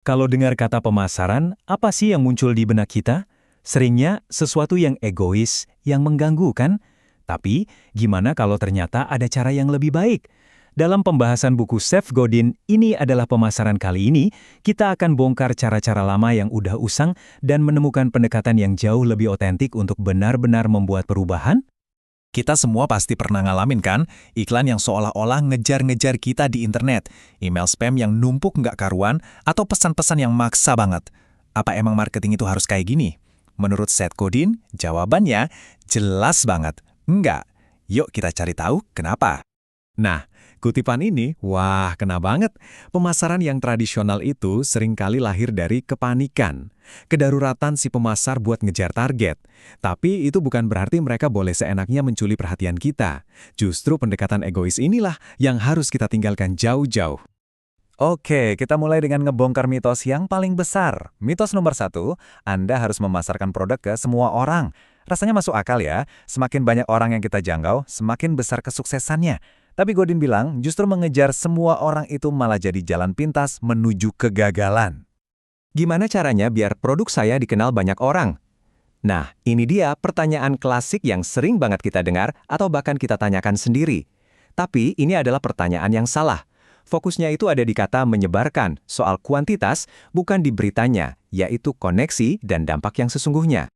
Kalau dengar kata pemasaran, apa sih yang muncul di benak kita? Seringnya sesuatu yang egois, yang mengganggu kan? Tapi, gimana kalau ternyata ada cara yang lebih baik? Dalam pembahasan buku Seth Godin, ini adalah pemasaran kali ini, kita akan bongkar cara-cara lama yang udah usang dan menemukan pendekatan yang jauh lebih otentik untuk benar-benar membuat perubahan. Kita semua pasti pernah ngalamin kan, iklan yang seolah-olah ngejar-ngejar kita di internet, email spam yang numpuk nggak karuan, atau pesan-pesan yang maksa banget. Apa emang marketing itu harus kayak gini? Menurut Seth Godin, jawabannya jelas banget. Enggak. Yuk kita cari tahu kenapa. Nah, kutipan ini, wah kena banget. Pemasaran yang tradisional itu seringkali lahir dari kepanikan. Kedaruratan si pemasar buat ngejar target. Tapi itu bukan berarti mereka boleh seenaknya mencuri perhatian kita. Justru pendekatan egois inilah yang harus kita tinggalkan jauh-jauh. Oke, kita mulai dengan ngebongkar mitos yang paling besar. Mitos nomor 1, Anda harus memasarkan produk ke semua orang. Rasanya masuk akal ya, semakin banyak orang yang kita jangkau, semakin besar kesuksesannya. Tapi Godin bilang, justru mengejar semua orang itu malah jadi jalan pintas menuju kegagalan. Gimana caranya biar produk saya dikenal banyak orang? Nah, ini dia pertanyaan klasik yang sering banget kita dengar atau bahkan kita tanyakan sendiri. Tapi ini adalah pertanyaan yang salah. Fokusnya itu ada di kata menyebarkan, soal kuantitas, bukan di beritanya, yaitu koneksi dan dampak yang sesungguhnya.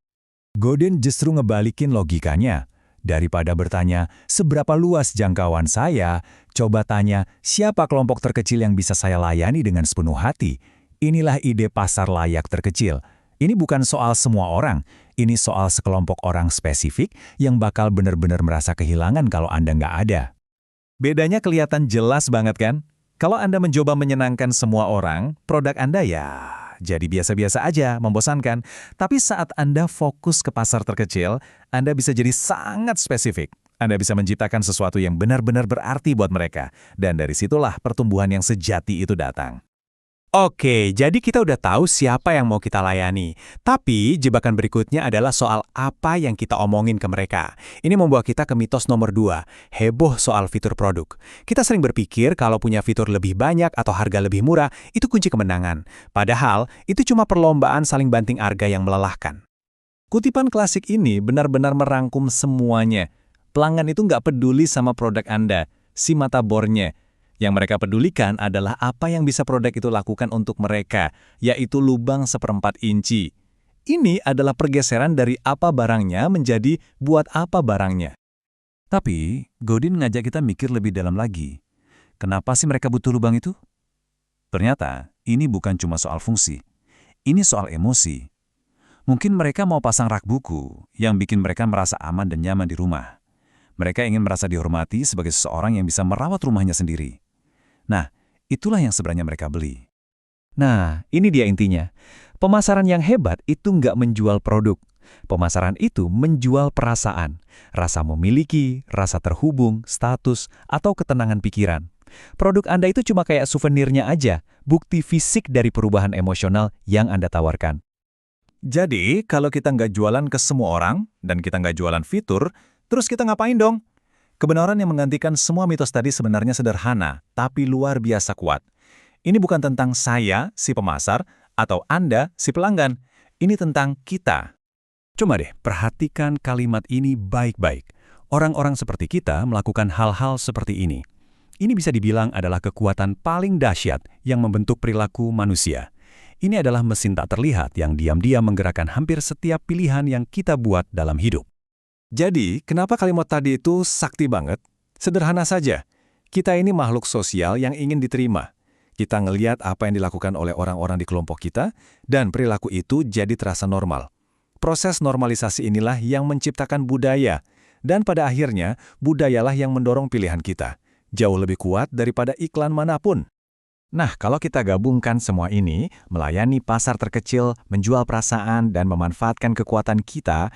Godin justru ngebalikin logikanya. Daripada bertanya, seberapa luas jangkauan saya, coba tanya, siapa kelompok terkecil yang bisa saya layani dengan sepenuh hati? Inilah ide pasar layak terkecil. Ini bukan soal semua orang, ini soal sekelompok orang spesifik yang bakal benar-benar merasa kehilangan kalau Anda nggak ada. Bedanya kelihatan jelas banget kan? Kalau Anda mencoba menyenangkan semua orang, produk Anda ya jadi biasa-biasa aja, membosankan. Tapi saat Anda fokus ke pasar terkecil, Anda bisa jadi sangat spesifik. Anda bisa menciptakan sesuatu yang benar-benar berarti buat mereka. Dan dari situlah pertumbuhan yang sejati itu datang. Oke, jadi kita udah tahu siapa yang mau kita layani. Tapi jebakan berikutnya adalah soal apa yang kita omongin ke mereka. Ini membawa kita ke mitos nomor 2, heboh soal fitur produk. Kita sering berpikir kalau punya fitur lebih banyak atau harga lebih murah, itu kunci kemenangan. Padahal, itu cuma perlombaan saling banting harga yang melelahkan. Kutipan klasik ini benar-benar merangkum semuanya. Pelanggan itu nggak peduli sama produk Anda, si mata bornya. Yang mereka pedulikan adalah apa yang bisa produk itu lakukan untuk mereka, yaitu lubang 1/4 inci. Ini adalah pergeseran dari apa barangnya menjadi buat apa barangnya. Tapi, Godin ngajak kita mikir lebih dalam lagi. Kenapa sih mereka butuh lubang itu? Ternyata, ini bukan cuma soal fungsi. Ini soal emosi. Mungkin mereka mau pasang rak buku yang bikin mereka merasa aman dan nyaman di rumah. Mereka ingin merasa dihormati sebagai seseorang yang bisa merawat rumahnya sendiri. Nah, itulah yang sebenarnya mereka beli. Nah, ini dia intinya. Pemasaran yang hebat itu nggak menjual produk. Pemasaran itu menjual perasaan. Rasa memiliki, rasa terhubung, status, atau ketenangan pikiran. Produk Anda itu cuma kayak souvenirnya aja, bukti fisik dari perubahan emosional yang Anda tawarkan. Jadi, kalau kita nggak jualan ke semua orang, dan kita nggak jualan fitur, terus kita ngapain dong? Kebenaran yang menggantikan semua mitos tadi sebenarnya sederhana, tapi luar biasa kuat. Ini bukan tentang saya, si pemasar, atau Anda, si pelanggan. Ini tentang kita. Coba deh, perhatikan kalimat ini baik-baik. Orang-orang seperti kita melakukan hal-hal seperti ini. Ini bisa dibilang adalah kekuatan paling dahsyat yang membentuk perilaku manusia. Ini adalah mesin tak terlihat yang diam-diam menggerakkan hampir setiap pilihan yang kita buat dalam hidup. Jadi, kenapa kalimat tadi itu sakti banget? Sederhana saja. Kita ini makhluk sosial yang ingin diterima. Kita ngelihat apa yang dilakukan oleh orang-orang di kelompok kita, dan perilaku itu jadi terasa normal. Proses normalisasi inilah yang menciptakan budaya, dan pada akhirnya, budayalah yang mendorong pilihan kita. Jauh lebih kuat daripada iklan manapun. Nah, kalau kita gabungkan semua ini, melayani pasar terkecil, menjual perasaan, dan memanfaatkan kekuatan kita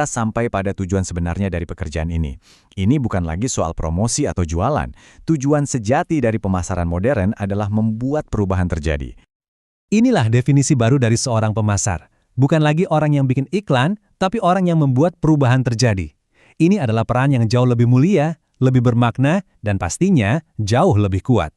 sampai pada tujuan sebenarnya dari pekerjaan ini. Ini bukan lagi soal promosi atau jualan. Tujuan sejati dari pemasaran modern adalah membuat perubahan terjadi. Inilah definisi baru dari seorang pemasar. Bukan lagi orang yang bikin iklan, tapi orang yang membuat perubahan terjadi. Ini adalah peran yang jauh lebih mulia, lebih bermakna, dan pastinya jauh lebih kuat.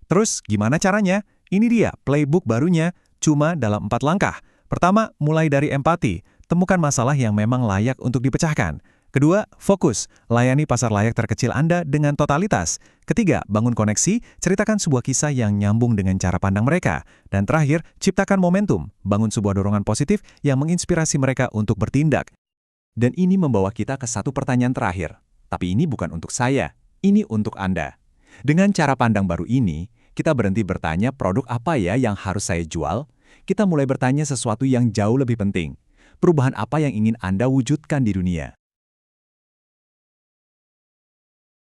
Terus, gimana caranya? Ini dia playbook barunya, cuma dalam 4 langkah. Pertama, mulai dari empati. Temukan masalah yang memang layak untuk dipecahkan. Kedua, fokus. Layani pasar layak terkecil Anda dengan totalitas. Ketiga, bangun koneksi. Ceritakan sebuah kisah yang nyambung dengan cara pandang mereka. Dan terakhir, ciptakan momentum. Bangun sebuah dorongan positif yang menginspirasi mereka untuk bertindak. Dan ini membawa kita ke satu pertanyaan terakhir. Tapi ini bukan untuk saya. Ini untuk Anda. Dengan cara pandang baru ini, kita berhenti bertanya produk apa ya yang harus saya jual. Kita mulai bertanya sesuatu yang jauh lebih penting. Perubahan apa yang ingin Anda wujudkan di dunia?